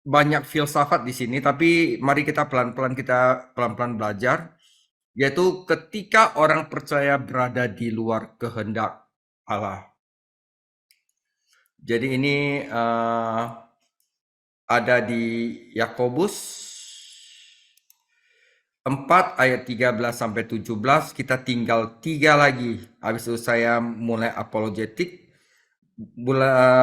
banyak filsafat di sini, tapi mari kita pelan-pelan belajar, yaitu ketika orang percaya berada di luar kehendak Allah. Jadi ini ada di Yakobus 4 ayat 13 sampai 17, kita tinggal 3 lagi. Habis itu saya mulai apologetik.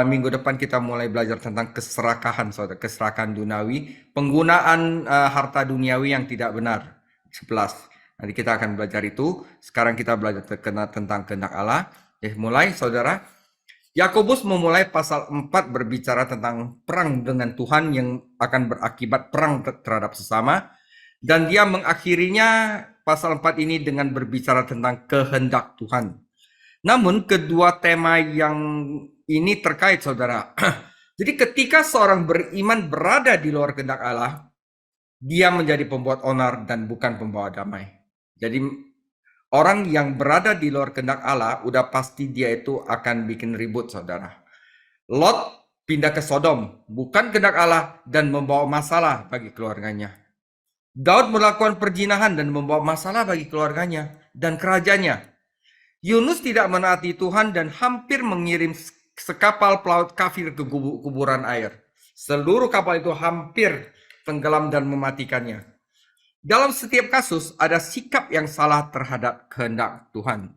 Minggu depan kita mulai belajar tentang keserakahan, saudara, keserakahan duniawi, penggunaan harta duniawi yang tidak benar. 11. Nanti kita akan belajar itu. Sekarang kita belajar tentang kehendak Allah. Mulai, saudara. Yakobus memulai pasal 4 berbicara tentang perang dengan Tuhan yang akan berakibat perang terhadap sesama. Dan dia mengakhirinya pasal 4 ini dengan berbicara tentang kehendak Tuhan. Namun kedua tema yang ini terkait, saudara. Jadi ketika seorang beriman berada di luar kehendak Allah, dia menjadi pembuat onar dan bukan pembawa damai. Jadi orang yang berada di luar kehendak Allah, udah pasti dia itu akan bikin ribut, saudara. Lot pindah ke Sodom, bukan kehendak Allah, dan membawa masalah bagi keluarganya. Daud melakukan perzinahan dan membawa masalah bagi keluarganya dan kerajaannya. Yunus tidak menaati Tuhan dan hampir mengirim sekapal pelaut kafir ke kuburan air. Seluruh kapal itu hampir tenggelam dan mematikannya. Dalam setiap kasus ada sikap yang salah terhadap kehendak Tuhan.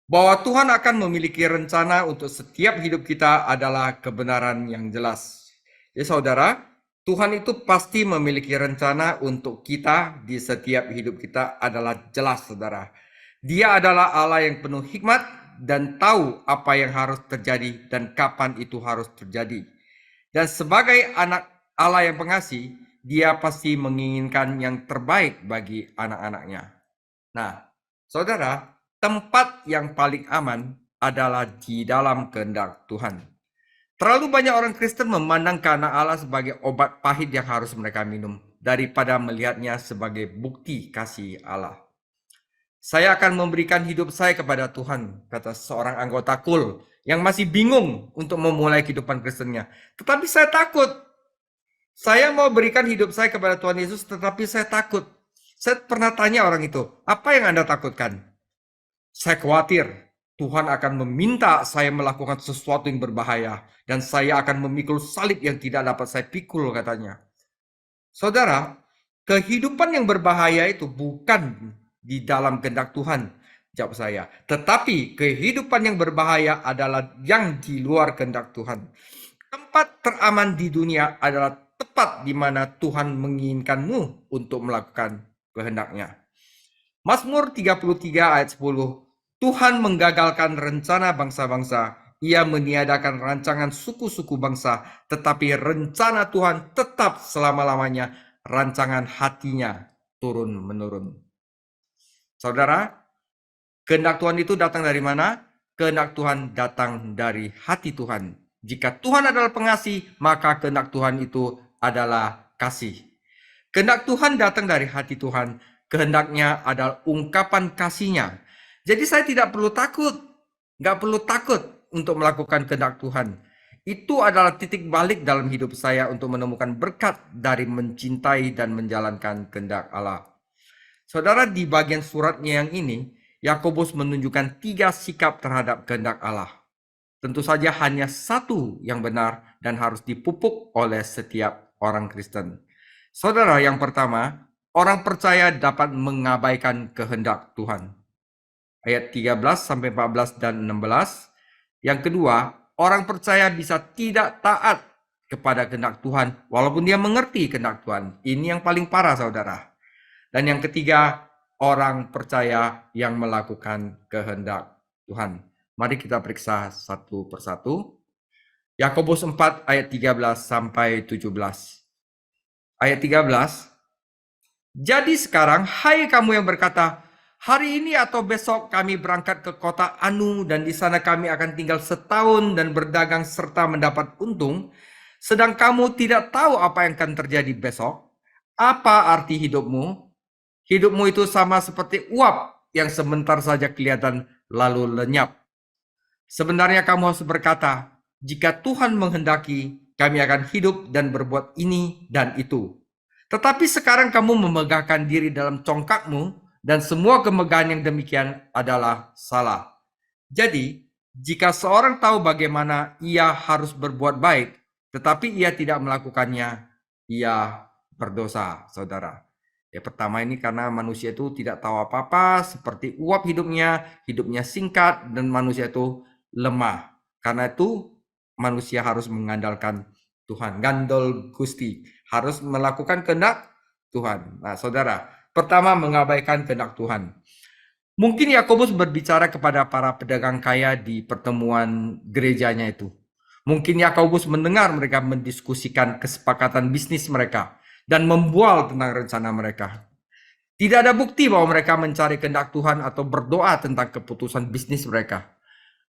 Bahwa Tuhan akan memiliki rencana untuk setiap hidup kita adalah kebenaran yang jelas. Ya saudara, Tuhan itu pasti memiliki rencana untuk kita di setiap hidup kita adalah jelas, saudara. Dia adalah Allah yang penuh hikmat dan tahu apa yang harus terjadi dan kapan itu harus terjadi. Dan sebagai anak Allah yang pengasih, dia pasti menginginkan yang terbaik bagi anak-anaknya. Nah, saudara, tempat yang paling aman adalah di dalam kehendak Tuhan. Terlalu banyak orang Kristen memandang kehendak Allah sebagai obat pahit yang harus mereka minum daripada melihatnya sebagai bukti kasih Allah. Saya akan memberikan hidup saya kepada Tuhan, kata seorang anggota KUL yang masih bingung untuk memulai kehidupan Kristennya. Tetapi saya takut. Saya mau berikan hidup saya kepada Tuhan Yesus, tetapi saya takut. Saya pernah tanya orang itu, apa yang Anda takutkan? Saya khawatir Tuhan akan meminta saya melakukan sesuatu yang berbahaya dan saya akan memikul salib yang tidak dapat saya pikul, katanya. Saudara, kehidupan yang berbahaya itu bukan di dalam kehendak Tuhan, jawab saya. Tetapi kehidupan yang berbahaya adalah yang di luar kehendak Tuhan. Tempat teraman di dunia adalah tepat di mana Tuhan menginginkanmu untuk melakukan kehendaknya. Mazmur 33 ayat 10. Tuhan menggagalkan rencana bangsa-bangsa. Ia meniadakan rancangan suku-suku bangsa. Tetapi rencana Tuhan tetap selama-lamanya. Rancangan hatinya turun-menurun. Saudara, kehendak Tuhan itu datang dari mana? Kehendak Tuhan datang dari hati Tuhan. Jika Tuhan adalah pengasih, maka kehendak Tuhan itu adalah kasih. Kehendak Tuhan datang dari hati Tuhan. Kehendaknya adalah ungkapan kasihnya. Jadi saya tidak perlu takut. Nggak perlu takut untuk melakukan kehendak Tuhan. Itu adalah titik balik dalam hidup saya untuk menemukan berkat dari mencintai dan menjalankan kehendak Allah. Saudara, di bagian suratnya yang ini, Yakobus menunjukkan 3 sikap terhadap kehendak Allah. Tentu saja hanya satu yang benar dan harus dipupuk oleh setiap orang Kristen. Saudara, yang pertama, orang percaya dapat mengabaikan kehendak Tuhan. Ayat 13 sampai 14 dan 16. Yang kedua, orang percaya bisa tidak taat kepada kehendak Tuhan walaupun dia mengerti kehendak Tuhan. Ini yang paling parah, saudara. Dan yang ketiga, orang percaya yang melakukan kehendak Tuhan. Mari kita periksa satu persatu. Yakobus 4 ayat 13 sampai 17. Ayat 13. Jadi sekarang, hai kamu yang berkata, hari ini atau besok kami berangkat ke kota Anu dan di sana kami akan tinggal setahun dan berdagang serta mendapat untung, sedang kamu tidak tahu apa yang akan terjadi besok. Apa arti hidupmu? Hidupmu itu sama seperti uap yang sebentar saja kelihatan lalu lenyap. Sebenarnya kamu harus berkata, jika Tuhan menghendaki, kami akan hidup dan berbuat ini dan itu. Tetapi sekarang kamu memegahkan diri dalam congkakmu, dan semua kemegahan yang demikian adalah salah. Jadi, jika seorang tahu bagaimana ia harus berbuat baik, tetapi ia tidak melakukannya, ia berdosa, saudara. Ya, pertama ini karena manusia itu tidak tahu apa-apa, seperti uap hidupnya singkat, dan manusia itu lemah. Karena itu, manusia harus mengandalkan Tuhan. Gandol Gusti, harus melakukan kehendak Tuhan. Nah, saudara, pertama mengabaikan kehendak Tuhan. Mungkin Yakobus berbicara kepada para pedagang kaya di pertemuan gerejanya itu. Mungkin Yakobus mendengar mereka mendiskusikan kesepakatan bisnis mereka dan membual tentang rencana mereka. Tidak ada bukti bahwa mereka mencari kehendak Tuhan atau berdoa tentang keputusan bisnis mereka.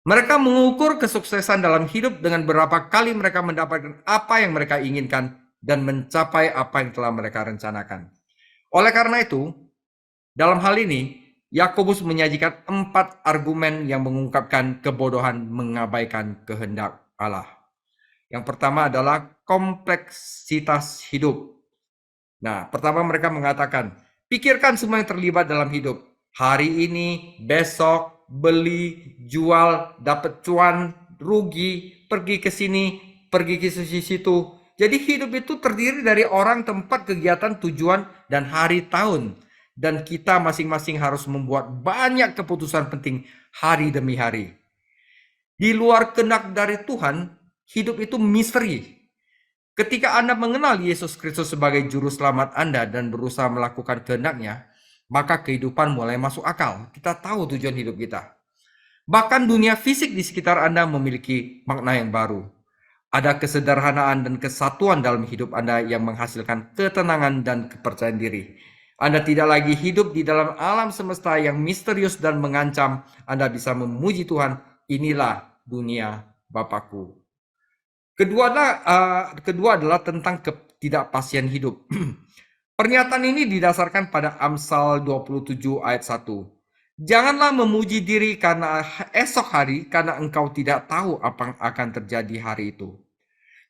Mereka mengukur kesuksesan dalam hidup dengan berapa kali mereka mendapatkan apa yang mereka inginkan dan mencapai apa yang telah mereka rencanakan. Oleh karena itu, dalam hal ini, Yakobus menyajikan 4 argumen yang mengungkapkan kebodohan mengabaikan kehendak Allah. Yang pertama adalah kompleksitas hidup. Nah, pertama mereka mengatakan, pikirkan semua yang terlibat dalam hidup. Hari ini, besok, beli, jual, dapat cuan, rugi, pergi ke sini, pergi ke situ. Jadi hidup itu terdiri dari orang, tempat, kegiatan, tujuan, dan hari tahun. Dan kita masing-masing harus membuat banyak keputusan penting hari demi hari. Di luar kehendak dari Tuhan, hidup itu misteri. Ketika Anda mengenal Yesus Kristus sebagai juru selamat Anda dan berusaha melakukan kehendak-Nya, maka kehidupan mulai masuk akal. Kita tahu tujuan hidup kita. Bahkan dunia fisik di sekitar Anda memiliki makna yang baru. Ada kesederhanaan dan kesatuan dalam hidup Anda yang menghasilkan ketenangan dan kepercayaan diri. Anda tidak lagi hidup di dalam alam semesta yang misterius dan mengancam. Anda bisa memuji Tuhan, inilah dunia Bapakku. Kedua adalah tentang ketidakpastian hidup. Pernyataan ini didasarkan pada Amsal 27 ayat 1. Janganlah memuji diri karena esok hari, karena engkau tidak tahu apa yang akan terjadi hari itu.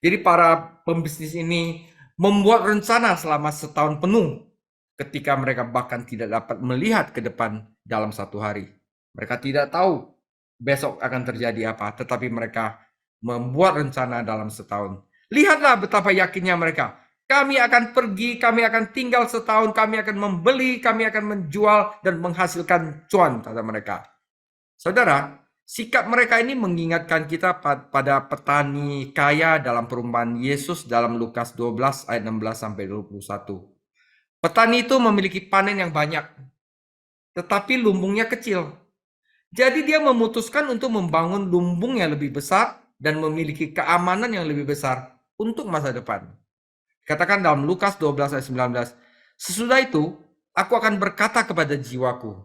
Jadi para pembisnis ini membuat rencana selama setahun penuh ketika mereka bahkan tidak dapat melihat ke depan dalam satu hari. Mereka tidak tahu besok akan terjadi apa, tetapi mereka membuat rencana dalam setahun. Lihatlah betapa yakinnya mereka. Kami akan pergi, kami akan tinggal setahun, kami akan membeli, kami akan menjual dan menghasilkan cuan, kata mereka. Saudara, sikap mereka ini mengingatkan kita pada petani kaya dalam perumpamaan Yesus dalam Lukas 12 ayat 16 sampai 21. Petani itu memiliki panen yang banyak, tetapi lumbungnya kecil. Jadi dia memutuskan untuk membangun lumbung yang lebih besar dan memiliki keamanan yang lebih besar untuk masa depan. Katakan dalam Lukas 12 ayat 19, sesudah itu aku akan berkata kepada jiwaku,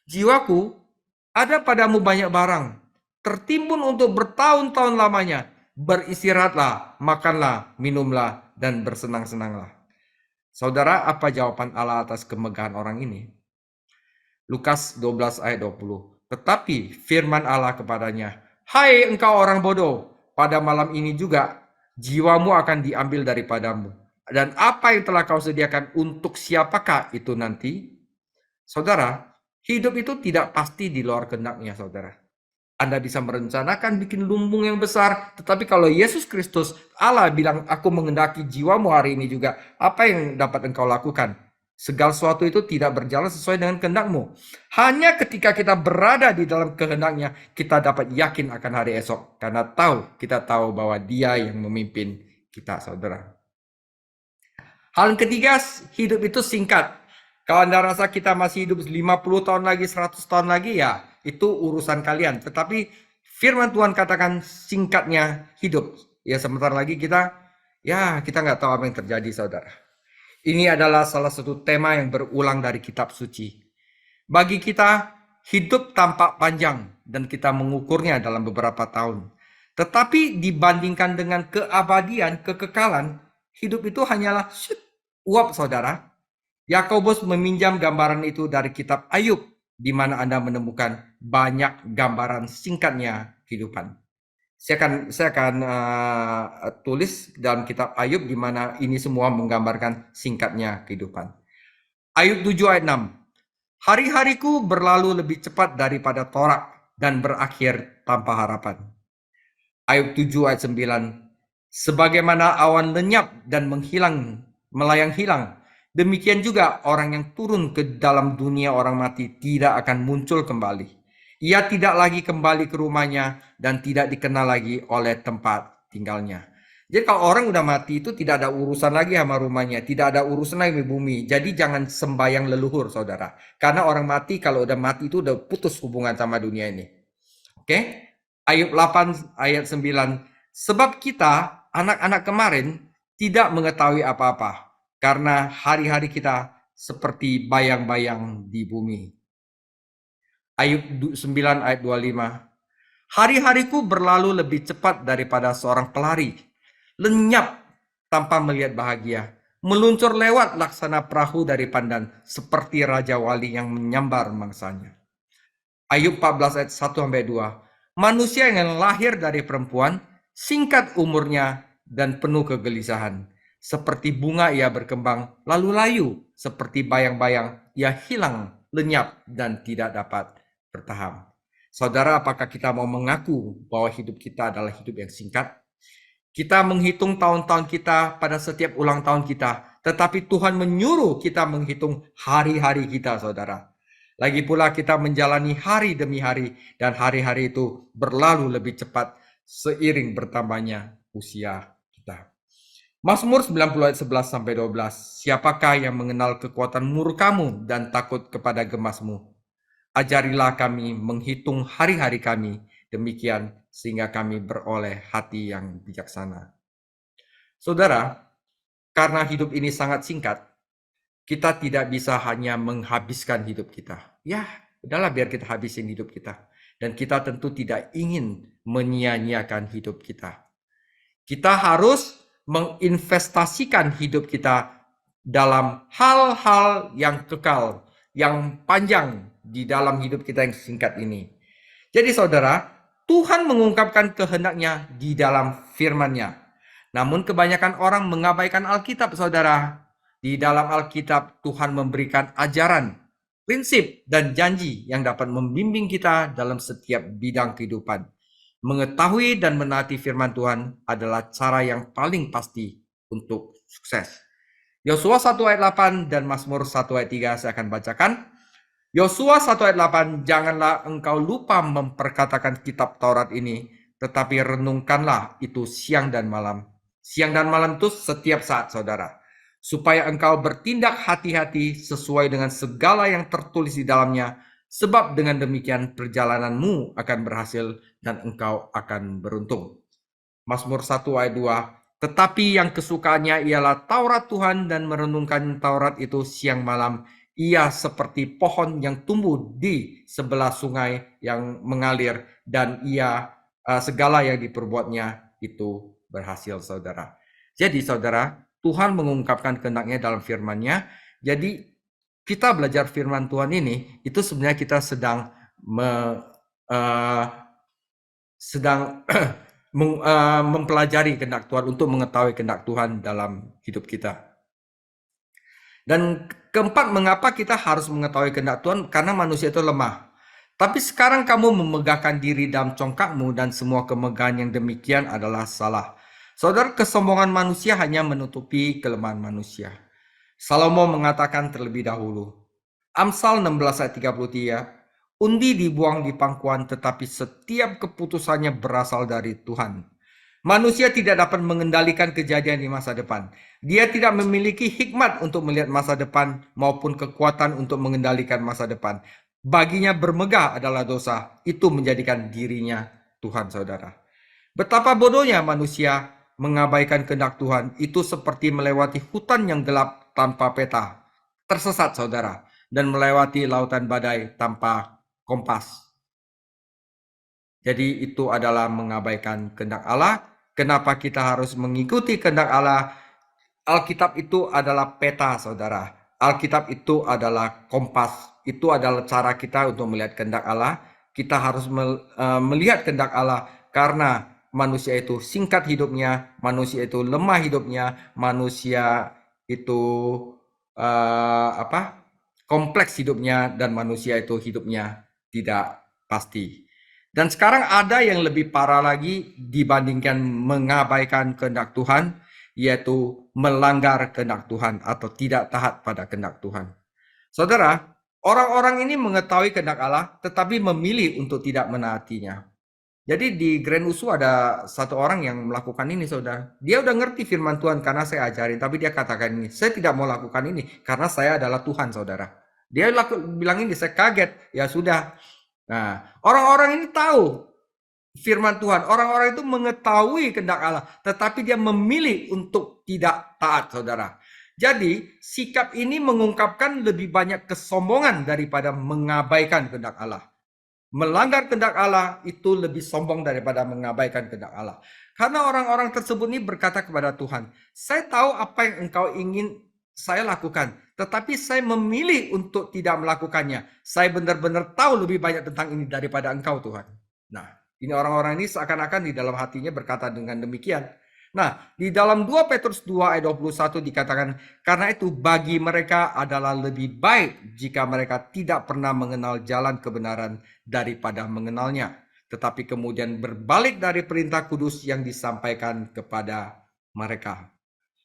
jiwaku, ada padamu banyak barang, tertimbun untuk bertahun-tahun lamanya, beristirahatlah, makanlah, minumlah, dan bersenang-senanglah. Saudara, apa jawaban Allah atas kemegahan orang ini? Lukas 12 ayat 20. Tetapi firman Allah kepadanya, hai engkau orang bodoh, pada malam ini juga jiwamu akan diambil daripadamu. Dan apa yang telah kau sediakan untuk siapakah itu nanti? Saudara, hidup itu tidak pasti di luar kehendaknya, saudara. Anda bisa merencanakan bikin lumbung yang besar, tetapi kalau Yesus Kristus, Allah bilang, aku mengendaki jiwamu hari ini juga, apa yang dapat engkau lakukan? Segala sesuatu itu tidak berjalan sesuai dengan kehendakmu. Hanya ketika kita berada di dalam kehendaknya, kita dapat yakin akan hari esok. Karena kita tahu bahwa Dia yang memimpin kita, saudara. Hal yang ketiga, hidup itu singkat. Kalau Anda rasa kita masih hidup 50 tahun lagi, 100 tahun lagi, ya itu urusan kalian. Tetapi firman Tuhan katakan singkatnya hidup. Ya sebentar lagi kita nggak tahu apa yang terjadi, saudara. Ini adalah salah satu tema yang berulang dari kitab suci. Bagi kita, hidup tampak panjang dan kita mengukurnya dalam beberapa tahun. Tetapi dibandingkan dengan keabadian, kekekalan, hidup itu hanyalah uap, saudara. Yakobus meminjam gambaran itu dari kitab Ayub, di mana Anda menemukan banyak gambaran singkatnya kehidupan. Saya akan tulis dalam kitab Ayub di mana ini semua menggambarkan singkatnya kehidupan. Ayub 7 ayat 6. Hari-hariku berlalu lebih cepat daripada torak dan berakhir tanpa harapan. Ayub 7 ayat 9. Sebagaimana awan lenyap dan menghilang, melayang hilang, demikian juga orang yang turun ke dalam dunia orang mati tidak akan muncul kembali. Ia tidak lagi kembali ke rumahnya dan tidak dikenal lagi oleh tempat tinggalnya. Jadi kalau orang udah mati itu tidak ada urusan lagi sama rumahnya, tidak ada urusan lagi sama bumi. Jadi jangan sembayang leluhur, saudara. Karena orang mati kalau udah mati itu udah putus hubungan sama dunia ini. Oke? Ayub 8 ayat 9. Sebab kita, anak-anak kemarin, tidak mengetahui apa-apa. Karena hari-hari kita seperti bayang-bayang di bumi. Ayub 9 ayat 25. Hari-hariku berlalu lebih cepat daripada seorang pelari. Lenyap tanpa melihat bahagia. Meluncur lewat laksana perahu dari pandan. Seperti Raja Wali yang menyambar mangsanya. Ayub 14 ayat 1-2. Manusia yang lahir dari perempuan, singkat umurnya dan penuh kegelisahan. Seperti bunga ia berkembang, lalu layu. Seperti bayang-bayang, ia hilang, lenyap, dan tidak dapat bertahan. Saudara, apakah kita mau mengaku bahwa hidup kita adalah hidup yang singkat? Kita menghitung tahun-tahun kita pada setiap ulang tahun kita, tetapi Tuhan menyuruh kita menghitung hari-hari kita, saudara. Lagi pula kita menjalani hari demi hari, dan hari-hari itu berlalu lebih cepat seiring bertambahnya usia kita. Mazmur 90 ayat 11-12. Siapakah yang mengenal kekuatan murkamu dan takut kepada gemasmu? Ajarilah kami menghitung hari-hari kami, demikian sehingga kami beroleh hati yang bijaksana. Saudara, karena hidup ini sangat singkat, kita tidak bisa hanya menghabiskan hidup kita. Ya, udahlah biar kita habisin hidup kita. Dan kita tentu tidak ingin menyia-nyiakan hidup kita. Kita harus menginvestasikan hidup kita dalam hal-hal yang kekal, yang panjang di dalam hidup kita yang singkat ini. Jadi saudara, Tuhan mengungkapkan kehendaknya di dalam firman-Nya. Namun kebanyakan orang mengabaikan Alkitab, saudara. Di dalam Alkitab, Tuhan memberikan ajaran, prinsip, dan janji yang dapat membimbing kita dalam setiap bidang kehidupan. Mengetahui dan menaati firman Tuhan adalah cara yang paling pasti untuk sukses. Yosua 1 ayat 8 dan Mazmur 1 ayat 3 saya akan bacakan. Yosua 1 ayat 8, janganlah engkau lupa memperkatakan kitab Taurat ini, tetapi renungkanlah itu siang dan malam. Siang dan malam itu setiap saat, saudara. Supaya engkau bertindak hati-hati sesuai dengan segala yang tertulis di dalamnya, sebab dengan demikian perjalananmu akan berhasil dan engkau akan beruntung. Mazmur 1 ayat 2, tetapi yang kesukaannya ialah Taurat Tuhan dan merenungkan Taurat itu siang malam. Ia seperti pohon yang tumbuh di sebelah sungai yang mengalir dan ia segala yang diperbuatnya itu berhasil, saudara. Jadi saudara, Tuhan mengungkapkan kehendaknya dalam firman-Nya. Jadi kita belajar firman Tuhan ini itu sebenarnya kita sedang mempelajari kehendak Tuhan untuk mengetahui kehendak Tuhan dalam hidup kita. Dan keempat, mengapa kita harus mengetahui kehendak Tuhan? Karena manusia itu lemah. Tapi sekarang kamu memegahkan diri dalam congkakmu dan semua kemegahan yang demikian adalah salah. Saudara, kesombongan manusia hanya menutupi kelemahan manusia. Salomo mengatakan terlebih dahulu, Amsal 16 ayat 33, undi dibuang di pangkuan tetapi setiap keputusannya berasal dari Tuhan. Manusia tidak dapat mengendalikan kejadian di masa depan. Dia tidak memiliki hikmat untuk melihat masa depan maupun kekuatan untuk mengendalikan masa depan. Baginya bermegah adalah dosa. Itu menjadikan dirinya Tuhan, saudara. Betapa bodohnya manusia mengabaikan kehendak Tuhan. Itu seperti melewati hutan yang gelap tanpa peta. Tersesat, saudara. Dan melewati lautan badai tanpa kompas. Jadi itu adalah mengabaikan kehendak Allah. Kenapa kita harus mengikuti kehendak Allah? Alkitab itu adalah peta, saudara. Alkitab itu adalah kompas. Itu adalah cara kita untuk melihat kehendak Allah. Kita harus melihat kehendak Allah karena manusia itu singkat hidupnya, manusia itu lemah hidupnya, manusia itu kompleks hidupnya, dan manusia itu hidupnya tidak pasti. Dan sekarang ada yang lebih parah lagi dibandingkan mengabaikan kehendak Tuhan, yaitu melanggar kehendak Tuhan atau tidak taat pada kehendak Tuhan. Saudara, orang-orang ini mengetahui kehendak Allah tetapi memilih untuk tidak menaatinya. Jadi di Grand USU ada satu orang yang melakukan ini, saudara. Dia udah ngerti firman Tuhan karena saya ajarin, tapi dia katakan ini, saya tidak mau lakukan ini karena saya adalah Tuhan, saudara. Dia bilang ini, saya kaget. Ya sudah. Nah, orang-orang ini tahu firman Tuhan. Orang-orang itu mengetahui kehendak Allah, tetapi dia memilih untuk tidak taat, saudara. Jadi, sikap ini mengungkapkan lebih banyak kesombongan daripada mengabaikan kehendak Allah. Melanggar kehendak Allah itu lebih sombong daripada mengabaikan kehendak Allah. Karena orang-orang tersebut ini berkata kepada Tuhan, saya tahu apa yang engkau ingin saya lakukan, tetapi saya memilih untuk tidak melakukannya. Saya benar-benar tahu lebih banyak tentang ini daripada engkau, Tuhan. Nah, ini orang-orang ini seakan-akan di dalam hatinya berkata dengan demikian. Nah, di dalam 2 Petrus 2 ayat 21 dikatakan, karena itu bagi mereka adalah lebih baik jika mereka tidak pernah mengenal jalan kebenaran daripada mengenalnya, tetapi kemudian berbalik dari perintah kudus yang disampaikan kepada mereka.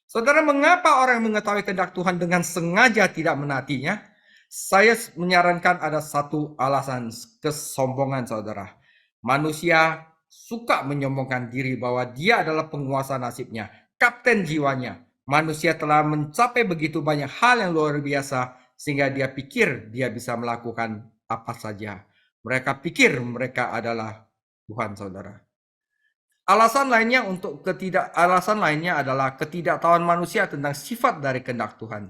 Saudara, mengapa orang mengetahui kehendak Tuhan dengan sengaja tidak menaatinya? Saya menyarankan ada satu alasan, kesombongan, saudara. Manusia suka menyombongkan diri bahwa dia adalah penguasa nasibnya, kapten jiwanya. Manusia telah mencapai begitu banyak hal yang luar biasa sehingga dia pikir dia bisa melakukan apa saja. Mereka pikir mereka adalah Tuhan, saudara. Alasan lainnya adalah ketidaktahuan manusia tentang sifat dari kehendak Tuhan.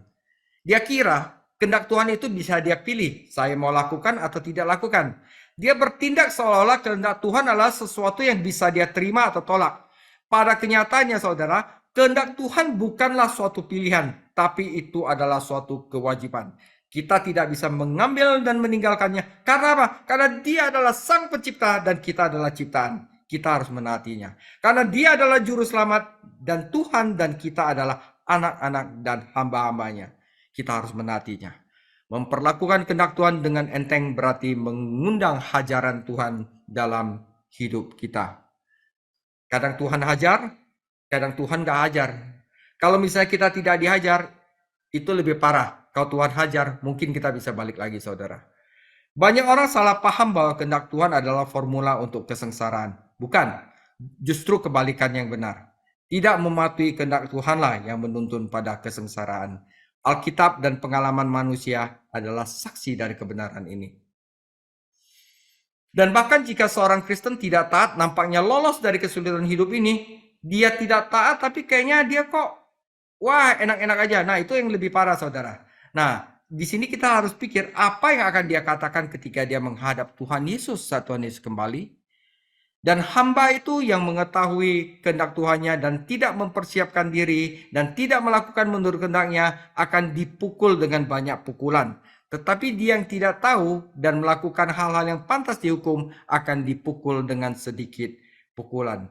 Dia kira kehendak Tuhan itu bisa dia pilih, saya mau lakukan atau tidak lakukan. Dia bertindak seolah-olah kehendak Tuhan adalah sesuatu yang bisa dia terima atau tolak. Pada kenyataannya, saudara, kehendak Tuhan bukanlah suatu pilihan, tapi itu adalah suatu kewajiban. Kita tidak bisa mengambil dan meninggalkannya. Karena apa? Karena dia adalah sang pencipta dan kita adalah ciptaan. Kita harus menaatinya. Karena dia adalah juru selamat dan Tuhan, dan kita adalah anak-anak dan hamba-hambanya. Kita harus menaatinya. Memperlakukan kehendak Tuhan dengan enteng berarti mengundang hajaran Tuhan dalam hidup kita. Kadang Tuhan hajar, kadang Tuhan gak hajar. Kalau misalnya kita tidak dihajar, itu lebih parah. Kalau Tuhan hajar, mungkin kita bisa balik lagi, saudara. Banyak orang salah paham bahwa kehendak Tuhan adalah formula untuk kesengsaraan. Bukan, justru kebalikan yang benar. Tidak mematuhi kehendak Tuhanlah yang menuntun pada kesengsaraan. Alkitab dan pengalaman manusia adalah saksi dari kebenaran ini. Dan bahkan jika seorang Kristen tidak taat, nampaknya lolos dari kesulitan hidup ini, dia tidak taat tapi kayaknya dia kok, wah enak-enak aja. Nah, itu yang lebih parah, saudara. Nah, di sini kita harus pikir apa yang akan dia katakan ketika dia menghadap Tuhan Yesus saat Tuhan Yesus kembali. Dan hamba itu yang mengetahui kehendak Tuhannya dan tidak mempersiapkan diri dan tidak melakukan menurut kehendaknya akan dipukul dengan banyak pukulan. Tetapi dia yang tidak tahu dan melakukan hal-hal yang pantas dihukum akan dipukul dengan sedikit pukulan.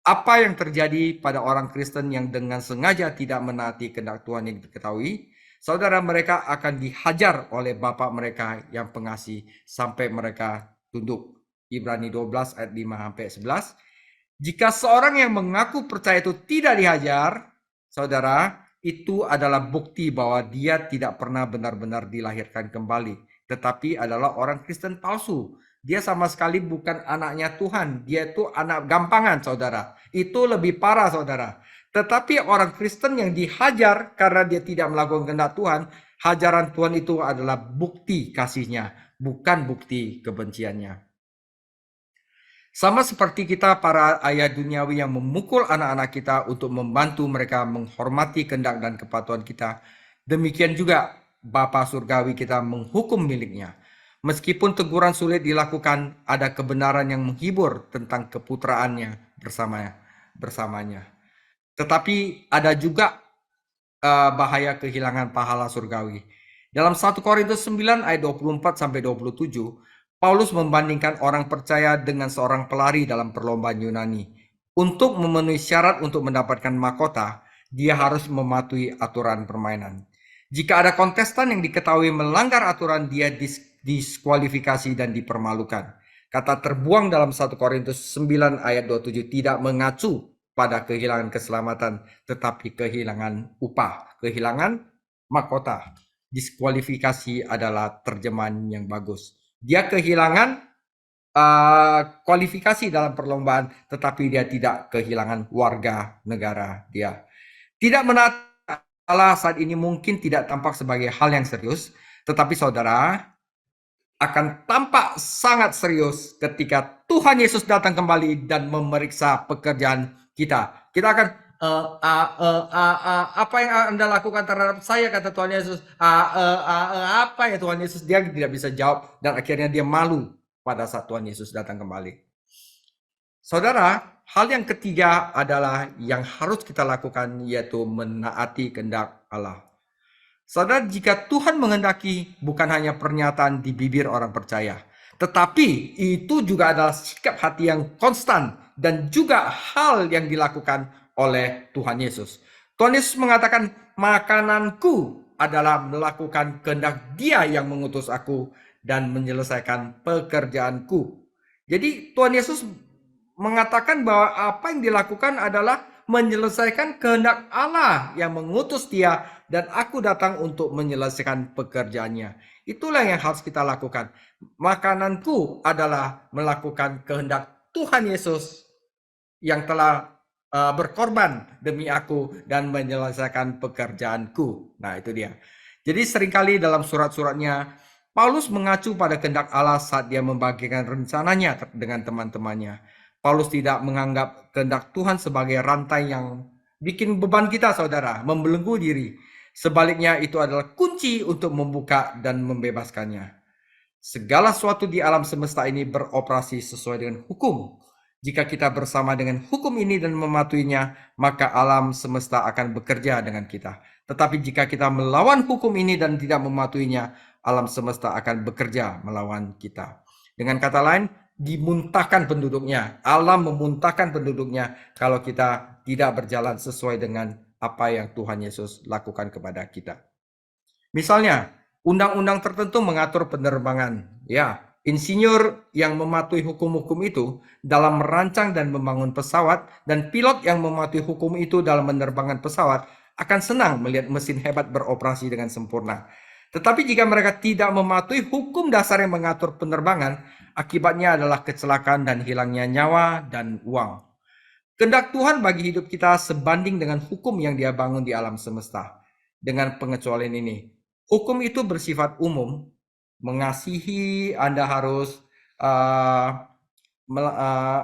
Apa yang terjadi pada orang Kristen yang dengan sengaja tidak menaati kehendak Tuhan yang diketahui? Saudara, mereka akan dihajar oleh Bapa mereka yang pengasih sampai mereka tunduk. Ibrani 12 ayat 5-11. Jika seorang yang mengaku percaya itu tidak dihajar, saudara, itu adalah bukti bahwa dia tidak pernah benar-benar dilahirkan kembali, tetapi adalah orang Kristen palsu. Dia sama sekali bukan anaknya Tuhan. Dia itu anak gampangan, saudara. Itu lebih parah, saudara. Tetapi orang Kristen yang dihajar karena dia tidak melakukan kehendak Tuhan, hajaran Tuhan itu adalah bukti kasihnya, bukan bukti kebenciannya. Sama seperti kita para ayah duniawi yang memukul anak-anak kita untuk membantu mereka menghormati kehendak dan kepatuhan kita, demikian juga Bapa Surgawi kita menghukum miliknya. Meskipun teguran sulit dilakukan, ada kebenaran yang menghibur tentang keputraannya bersamanya. Tetapi ada juga bahaya kehilangan pahala surgawi. Dalam 1 Korintus 9 ayat 24-27, Paulus membandingkan orang percaya dengan seorang pelari dalam perlombaan Yunani. Untuk memenuhi syarat untuk mendapatkan mahkota, dia harus mematuhi aturan permainan. Jika ada kontestan yang diketahui melanggar aturan, dia diskualifikasi dan dipermalukan. Kata terbuang dalam 1 Korintus 9 ayat 27 tidak mengacu pada kehilangan keselamatan, tetapi kehilangan upah, kehilangan mahkota. Diskualifikasi adalah terjemahan yang bagus. Dia kehilangan kualifikasi dalam perlombaan, tetapi dia tidak kehilangan warga negara dia. Tidak menaati Allah saat ini mungkin tidak tampak sebagai hal yang serius, tetapi saudara akan tampak sangat serius ketika Tuhan Yesus datang kembali dan memeriksa pekerjaan kita. Kita akan apa yang Anda lakukan terhadap saya, kata Tuhan Yesus. Apa ya Tuhan Yesus? Dia tidak bisa jawab dan akhirnya dia malu pada saat Tuhan Yesus datang kembali. Saudara, hal yang ketiga adalah yang harus kita lakukan, yaitu menaati kehendak Allah. Saudara, jika Tuhan menghendaki bukan hanya pernyataan di bibir orang percaya, tetapi itu juga adalah sikap hati yang konstan dan juga hal yang dilakukan oleh Tuhan Yesus. Tuhan Yesus mengatakan, makananku adalah melakukan kehendak Dia yang mengutus aku dan menyelesaikan pekerjaanku. Jadi Tuhan Yesus mengatakan bahwa apa yang dilakukan adalah menyelesaikan kehendak Allah yang mengutus Dia, dan aku datang untuk menyelesaikan pekerjaannya. Itulah yang harus kita lakukan. Makananku adalah melakukan kehendak Tuhan Yesus yang telah berkorban demi aku dan menyelesaikan pekerjaanku. Nah, itu dia. Jadi seringkali dalam surat-suratnya Paulus mengacu pada kehendak Allah saat dia membagikan rencananya dengan teman-temannya. Paulus tidak menganggap kehendak Tuhan sebagai rantai yang bikin beban kita, saudara, membelenggu diri. Sebaliknya, itu adalah kunci untuk membuka dan membebaskannya. Segala sesuatu di alam semesta ini beroperasi sesuai dengan hukum. Jika kita bersama dengan hukum ini dan mematuhinya, maka alam semesta akan bekerja dengan kita. Tetapi jika kita melawan hukum ini dan tidak mematuhinya, alam semesta akan bekerja melawan kita. Dengan kata lain, dimuntahkan penduduknya. Alam memuntahkan penduduknya kalau kita tidak berjalan sesuai dengan apa yang Tuhan Yesus lakukan kepada kita. Misalnya, undang-undang tertentu mengatur penerbangan. Ya, insinyur yang mematuhi hukum-hukum itu dalam merancang dan membangun pesawat, dan pilot yang mematuhi hukum itu dalam menerbangkan pesawat akan senang melihat mesin hebat beroperasi dengan sempurna. Tetapi jika mereka tidak mematuhi hukum dasar yang mengatur penerbangan, akibatnya adalah kecelakaan dan hilangnya nyawa dan uang. Kehendak Tuhan bagi hidup kita sebanding dengan hukum yang Dia bangun di alam semesta. Dengan pengecualian ini, hukum itu bersifat umum. Mengasihi, Anda harus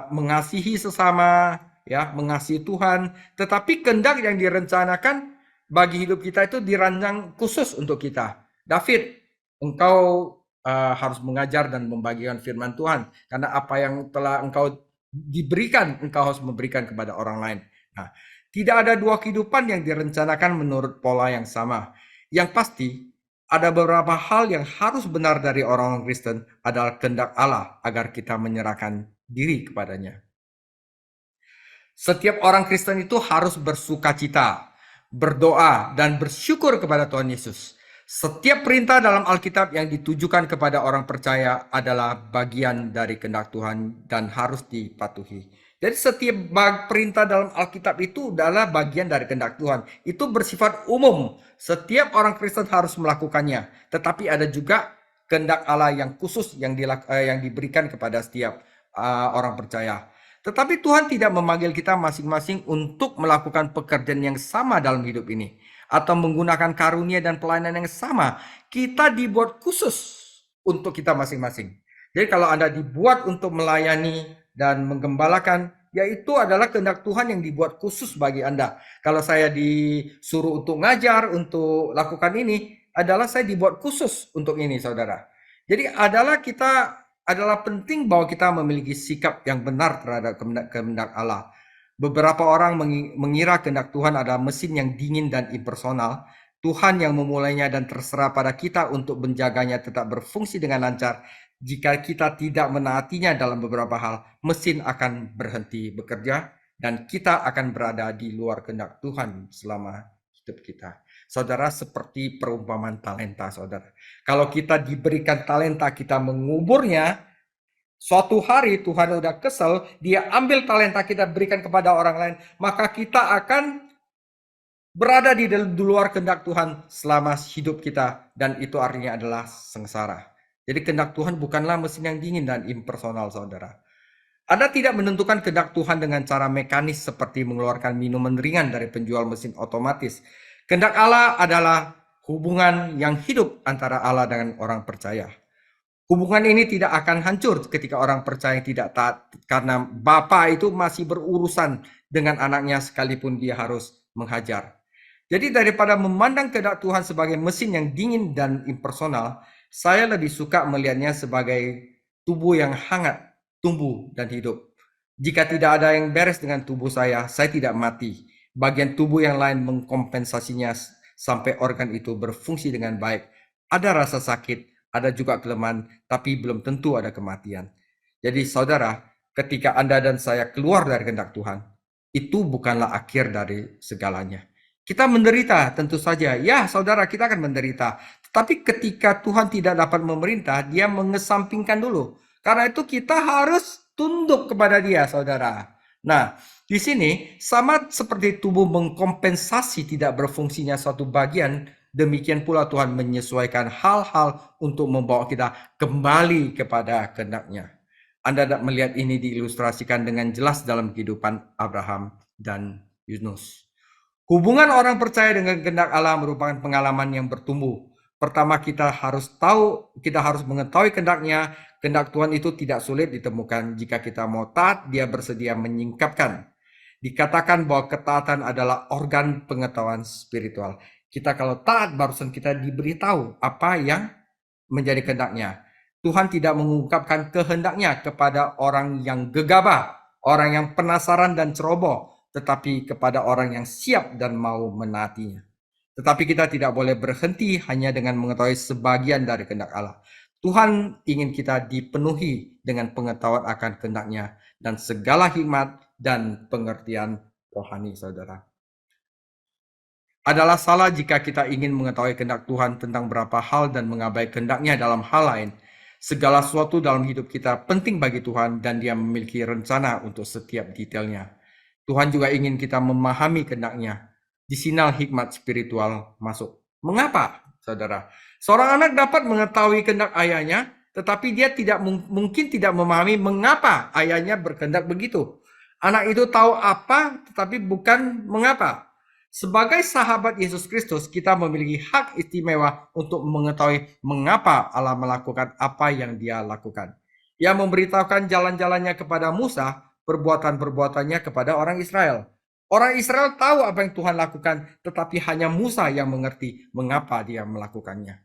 mengasihi sesama, ya, mengasihi Tuhan. Tetapi kehendak yang direncanakan bagi hidup kita itu dirancang khusus untuk kita. David, engkau harus mengajar dan membagikan firman Tuhan, karena apa yang telah engkau diberikan, engkau harus memberikan kepada orang lain. Nah, tidak ada dua kehidupan yang direncanakan menurut pola yang sama. Yang pasti, ada beberapa hal yang harus benar dari orang Kristen adalah kehendak Allah agar kita menyerahkan diri kepadanya. Setiap orang Kristen itu harus bersukacita, berdoa, dan bersyukur kepada Tuhan Yesus. Setiap perintah dalam Alkitab yang ditujukan kepada orang percaya adalah bagian dari kehendak Tuhan dan harus dipatuhi. Jadi setiap perintah dalam Alkitab itu adalah bagian dari kehendak Tuhan. Itu bersifat umum. Setiap orang Kristen harus melakukannya. Tetapi ada juga kehendak Allah yang khusus yang diberikan kepada setiap orang percaya. Tetapi Tuhan tidak memanggil kita masing-masing untuk melakukan pekerjaan yang sama dalam hidup ini, atau menggunakan karunia dan pelayanan yang sama. Kita dibuat khusus untuk kita masing-masing. Jadi kalau Anda dibuat untuk melayani dan menggembalakan, ya itu adalah kehendak Tuhan yang dibuat khusus bagi Anda. Kalau saya disuruh untuk ngajar, untuk lakukan ini, adalah saya dibuat khusus untuk ini, saudara. Jadi adalah penting bahwa kita memiliki sikap yang benar terhadap kehendak Allah. Beberapa orang mengira kehendak Tuhan adalah mesin yang dingin dan impersonal. Tuhan yang memulainya dan terserah pada kita untuk menjaganya tetap berfungsi dengan lancar. Jika kita tidak menaatinya dalam beberapa hal, mesin akan berhenti bekerja dan kita akan berada di luar kehendak Tuhan selama hidup kita. Saudara, seperti perumpamaan talenta, saudara. Kalau kita diberikan talenta, kita menguburnya, suatu hari Tuhan udah kesel, dia ambil talenta kita berikan kepada orang lain, maka kita akan berada di luar kehendak Tuhan selama hidup kita, dan itu artinya adalah sengsara. Jadi kehendak Tuhan bukanlah mesin yang dingin dan impersonal, saudara. Anda tidak menentukan kehendak Tuhan dengan cara mekanis seperti mengeluarkan minuman ringan dari penjual mesin otomatis. Kehendak Allah adalah hubungan yang hidup antara Allah dengan orang percaya. Hubungan ini tidak akan hancur ketika orang percaya tidak taat, karena Bapa itu masih berurusan dengan anaknya sekalipun dia harus menghajar. Jadi daripada memandang kehendak Tuhan sebagai mesin yang dingin dan impersonal, saya lebih suka melihatnya sebagai tubuh yang hangat, tumbuh dan hidup. Jika tidak ada yang beres dengan tubuh saya tidak mati. Bagian tubuh yang lain mengkompensasinya sampai organ itu berfungsi dengan baik. Ada rasa sakit, ada juga kelemahan, tapi belum tentu ada kematian. Jadi saudara, ketika Anda dan saya keluar dari kehendak Tuhan, itu bukanlah akhir dari segalanya. Kita menderita, tentu saja. Ya, saudara, kita akan menderita. Tapi ketika Tuhan tidak dapat memerintah, dia mengesampingkan dulu. Karena itu kita harus tunduk kepada dia, saudara. Nah, di sini sama seperti tubuh mengkompensasi tidak berfungsinya suatu bagian, demikian pula Tuhan menyesuaikan hal-hal untuk membawa kita kembali kepada kehendak-Nya. Anda dapat melihat ini diilustrasikan dengan jelas dalam kehidupan Abraham dan Yunus. Hubungan orang percaya dengan kehendak Allah merupakan pengalaman yang bertumbuh. Pertama, kita harus mengetahui kehendak-Nya. Kehendak Tuhan itu tidak sulit ditemukan. Jika kita mau taat, dia bersedia menyingkapkan. Dikatakan bahwa ketaatan adalah organ pengetahuan spiritual. Kita kalau taat, barusan kita diberitahu apa yang menjadi kehendak-Nya. Tuhan tidak mengungkapkan kehendak-Nya kepada orang yang gegabah, orang yang penasaran dan ceroboh, tetapi kepada orang yang siap dan mau menaatinya. Tetapi kita tidak boleh berhenti hanya dengan mengetahui sebagian dari kehendak Allah. Tuhan ingin kita dipenuhi dengan pengetahuan akan kehendak-Nya dan segala hikmat dan pengertian rohani, saudara. Adalah salah jika kita ingin mengetahui kehendak Tuhan tentang berapa hal dan mengabaikan kehendak-Nya dalam hal lain. Segala sesuatu dalam hidup kita penting bagi Tuhan dan Dia memiliki rencana untuk setiap detailnya. Tuhan juga ingin kita memahami kehendak-Nya. Di sini hikmat spiritual masuk. Mengapa, saudara? Seorang anak dapat mengetahui kehendak ayahnya, tetapi dia mungkin tidak memahami mengapa ayahnya berkehendak begitu. Anak itu tahu apa, tetapi bukan mengapa. Sebagai sahabat Yesus Kristus, kita memiliki hak istimewa untuk mengetahui mengapa Allah melakukan apa yang Dia lakukan. Ia memberitahukan jalan-jalannya kepada Musa, perbuatan-perbuatannya kepada orang Israel. Orang Israel tahu apa yang Tuhan lakukan, tetapi hanya Musa yang mengerti mengapa dia melakukannya.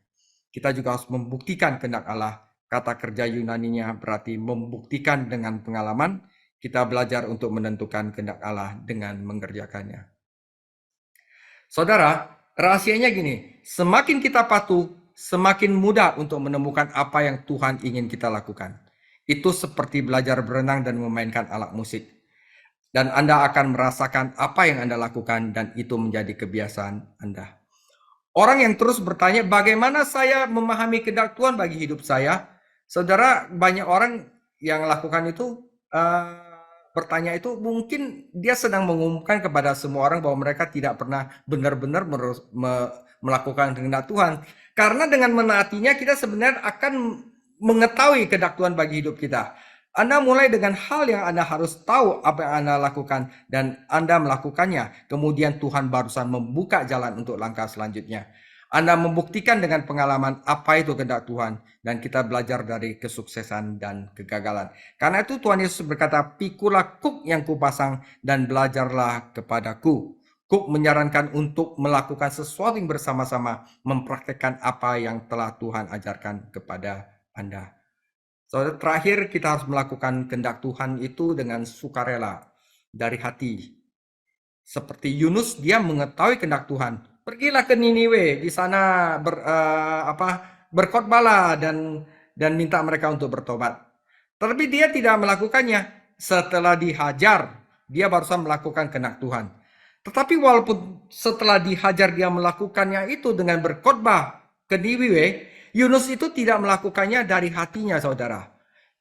Kita juga harus membuktikan kehendak Allah. Kata kerja Yunaninya berarti membuktikan dengan pengalaman. Kita belajar untuk menentukan kehendak Allah dengan mengerjakannya. Saudara, rahasianya gini, semakin kita patuh, semakin mudah untuk menemukan apa yang Tuhan ingin kita lakukan. Itu seperti belajar berenang dan memainkan alat musik. Dan Anda akan merasakan apa yang Anda lakukan dan itu menjadi kebiasaan Anda. Orang yang terus bertanya, bagaimana saya memahami kehendak Tuhan bagi hidup saya? Saudara, banyak orang yang lakukan itu, bertanya itu mungkin dia sedang mengumumkan kepada semua orang bahwa mereka tidak pernah benar-benar melakukan kehendak Tuhan. Karena dengan menaatinya kita sebenarnya akan mengetahui kehendak Tuhan bagi hidup kita. Anda mulai dengan hal yang Anda harus tahu apa yang Anda lakukan dan Anda melakukannya. Kemudian Tuhan barusan membuka jalan untuk langkah selanjutnya. Anda membuktikan dengan pengalaman apa itu kehendak Tuhan dan kita belajar dari kesuksesan dan kegagalan. Karena itu Tuhan Yesus berkata, "Pikulah kuk yang kupasang dan belajarlah kepadaku." Kuk menyarankan untuk melakukan sesuatu yang bersama-sama, mempraktekkan apa yang telah Tuhan ajarkan kepada Anda. So, terakhir kita harus melakukan kehendak Tuhan itu dengan sukarela dari hati. Seperti Yunus, dia mengetahui kehendak Tuhan. Pergilah ke Niniwe, di sana berkhotbahlah dan minta mereka untuk bertobat. Tetapi dia tidak melakukannya. Setelah dihajar, Dia barusan melakukan kehendak Tuhan. Tetapi walaupun setelah dihajar dia melakukannya itu dengan berkhotbah ke Niniwe, Yunus itu tidak melakukannya dari hatinya, saudara.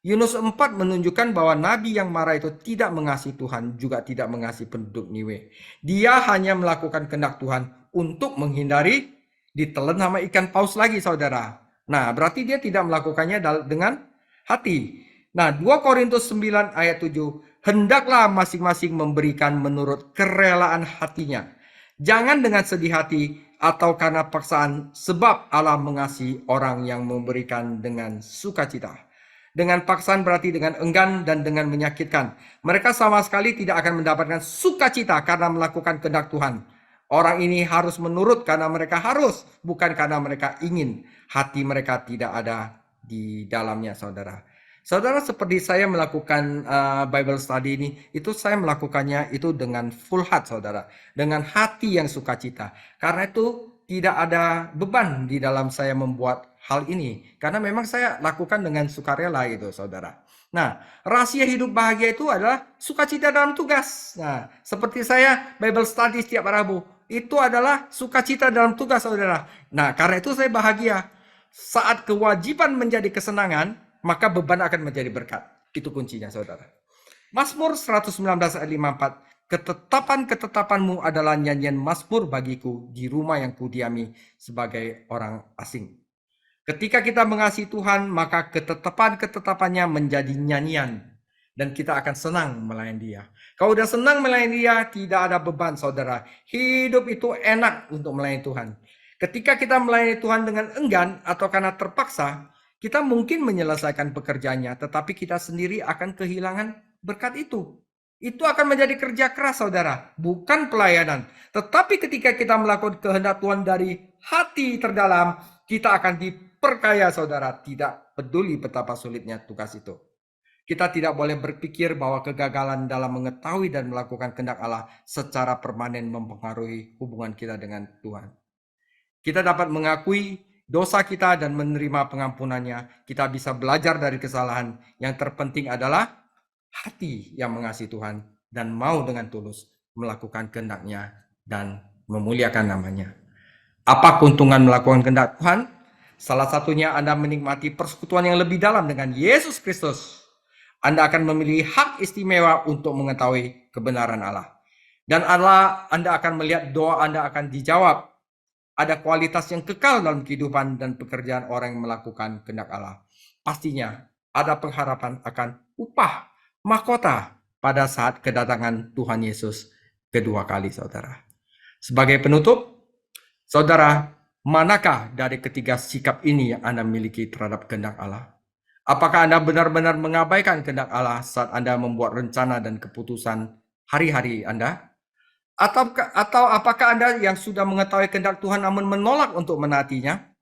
Yunus 4 menunjukkan bahwa nabi yang marah itu tidak mengasihi Tuhan, juga tidak mengasihi penduduk Niniwe. Dia hanya melakukan kehendak Tuhan untuk menghindari ditelan sama ikan paus lagi, saudara. Nah, berarti dia tidak melakukannya dengan hati. Nah, 2 Korintus 9 ayat 7, hendaklah masing-masing memberikan menurut kerelaan hatinya. Jangan dengan sedih hati atau karena paksaan, sebab Allah mengasihi orang yang memberikan dengan sukacita. Dengan paksaan berarti dengan enggan dan dengan menyakitkan. Mereka sama sekali tidak akan mendapatkan sukacita karena melakukan kehendak Tuhan. Orang ini harus menurut karena mereka harus, bukan karena mereka ingin. Hati mereka tidak ada di dalamnya, saudara. Saudara, seperti saya melakukan Bible study ini, itu saya melakukannya itu dengan full heart, saudara. Dengan hati yang sukacita. Karena itu tidak ada beban di dalam saya membuat hal ini. Karena memang saya lakukan dengan sukarela itu, saudara. Nah, rahasia hidup bahagia itu adalah sukacita dalam tugas. Nah, seperti saya Bible study setiap Rabu, itu adalah sukacita dalam tugas, saudara. Nah, karena itu saya bahagia. Saat kewajiban menjadi kesenangan, maka beban akan menjadi berkat. Itu kuncinya, saudara. Mazmur 119 ayat 54. Ketetapan-ketetapanmu adalah nyanyian mazmur bagiku di rumah yang kudiami sebagai orang asing. Ketika kita mengasihi Tuhan, maka ketetapan-ketetapannya menjadi nyanyian. Dan kita akan senang melayani dia. Kalau udah senang melayani dia, tidak ada beban, saudara. Hidup itu enak untuk melayani Tuhan. Ketika kita melayani Tuhan dengan enggan atau karena terpaksa, kita mungkin menyelesaikan pekerjaannya, tetapi kita sendiri akan kehilangan berkat itu. Itu akan menjadi kerja keras, saudara, bukan pelayanan. Tetapi ketika kita melakukan kehendak Tuhan dari hati terdalam, kita akan diperkaya, saudara. Tidak peduli betapa sulitnya tugas itu. Kita tidak boleh berpikir bahwa kegagalan dalam mengetahui dan melakukan kehendak Allah secara permanen mempengaruhi hubungan kita dengan Tuhan. Kita dapat mengakui dosa kita dan menerima pengampunannya. Kita bisa belajar dari kesalahan. Yang terpenting adalah hati yang mengasihi Tuhan dan mau dengan tulus melakukan kehendak-Nya dan memuliakan namanya. Apa keuntungan melakukan kehendak Tuhan? Salah satunya Anda menikmati persekutuan yang lebih dalam dengan Yesus Kristus. Anda akan memiliki hak istimewa untuk mengetahui kebenaran Allah. Dan Anda akan melihat doa Anda akan dijawab. Ada kualitas yang kekal dalam kehidupan dan pekerjaan orang yang melakukan kehendak Allah. Pastinya ada pengharapan akan upah mahkota pada saat kedatangan Tuhan Yesus kedua kali, saudara. Sebagai penutup, saudara, manakah dari ketiga sikap ini yang Anda miliki terhadap kehendak Allah? Apakah Anda benar-benar mengabaikan kehendak Allah saat Anda membuat rencana dan keputusan hari-hari Anda? Atau apakah Anda yang sudah mengetahui kehendak Tuhan namun menolak untuk menaatinya?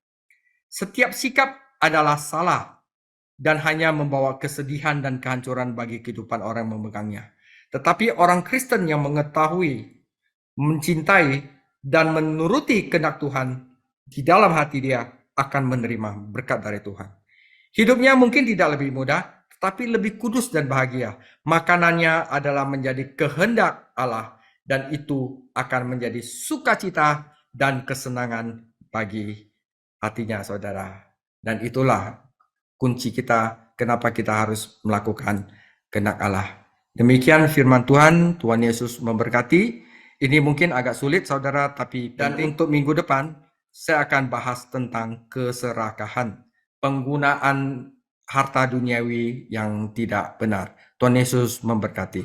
Setiap sikap adalah salah dan hanya membawa kesedihan dan kehancuran bagi kehidupan orang yang memegangnya. Tetapi orang Kristen yang mengetahui, mencintai, dan menuruti kehendak Tuhan di dalam hati dia akan menerima berkat dari Tuhan. Hidupnya mungkin tidak lebih mudah, tetapi lebih kudus dan bahagia. Makanannya adalah menjadi kehendak Allah. Dan itu akan menjadi sukacita dan kesenangan bagi hatinya, saudara. Dan itulah kunci kita, kenapa kita harus melakukan kehendak Allah. Demikian firman Tuhan, Tuhan Yesus memberkati. Ini mungkin agak sulit, saudara, tapi untuk minggu depan, saya akan bahas tentang keserakahan. Penggunaan harta duniawi yang tidak benar. Tuhan Yesus memberkati.